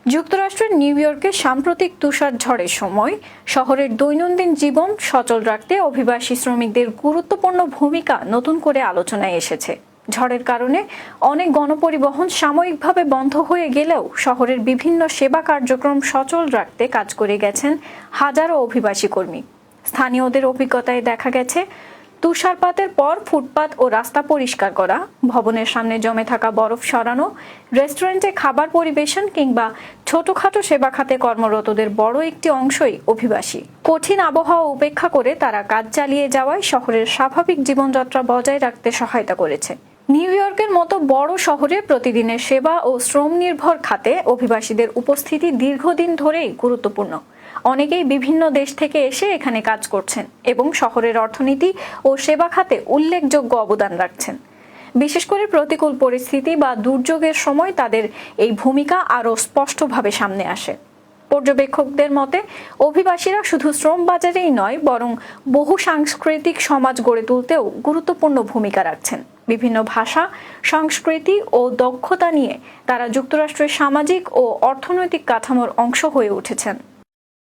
যুক্তরাষ্ট্রের নিউ ইয়র্কে সাম্প্রতিক তুষার ঝড়ের সময় শহরের দৈনন্দিন জীবন সচল রাখতে অভিবাসী শ্রমিকদের গুরুত্বপূর্ণ ভূমিকা নতুন করে আলোচনায় এসেছে। ঝড়ের কারণে অনেক গণপরিবহন সাময়িকভাবে বন্ধ হয়ে গেলেও শহরের বিভিন্ন সেবা কার্যক্রম সচল রাখতে কাজ করে গেছেন হাজারো অভিবাসী কর্মী। স্থানীয়দের অভিজ্ঞতায় দেখা গেছে, তুষারপাতের পর ফুটপাত ও রাস্তা পরিষ্কার করা, ভবনের সামনে জমে থাকা বরফ সরানো, রেস্টুরেন্টে খাবার পরিবেশন কিংবা ছোটখাটো সেবা খাতে কর্মরতদের বড় একটি অংশই অভিবাসী। কঠিন আবহাওয়া উপেক্ষা করে তারা কাজ চালিয়ে যাওয়ায় শহরের স্বাভাবিক জীবনযাত্রা বজায় রাখতে সহায়তা করেছে। নিউ ইয়র্কের মতো বড় শহরে প্রতিদিনের সেবা ও শ্রম নির্ভর খাতে অভিবাসীদের উপস্থিতি দীর্ঘদিন ধরেই গুরুত্বপূর্ণ। অনেকেই বিভিন্ন দেশ থেকে এসে এখানে কাজ করছেন এবং শহরের অর্থনীতি ও সেবা খাতে উল্লেখযোগ্য অবদান রাখছেন। বিশেষ করে প্রতিকূল পরিস্থিতি বা দুর্যোগের সময় তাদের এই ভূমিকা আরও স্পষ্টভাবে সামনে আসে। পর্যবেক্ষকদের মতে, অভিবাসীরা শুধু শ্রম বাজারেই নয়, বরং বহু সাংস্কৃতিক সমাজ গড়ে তুলতেও গুরুত্বপূর্ণ ভূমিকা রাখছেন। বিভিন্ন ভাষা, সংস্কৃতি ও দক্ষতা নিয়ে তারা যুক্তরাষ্ট্রের সামাজিক ও অর্থনৈতিক কাঠামোর অংশ হয়ে উঠেছেন।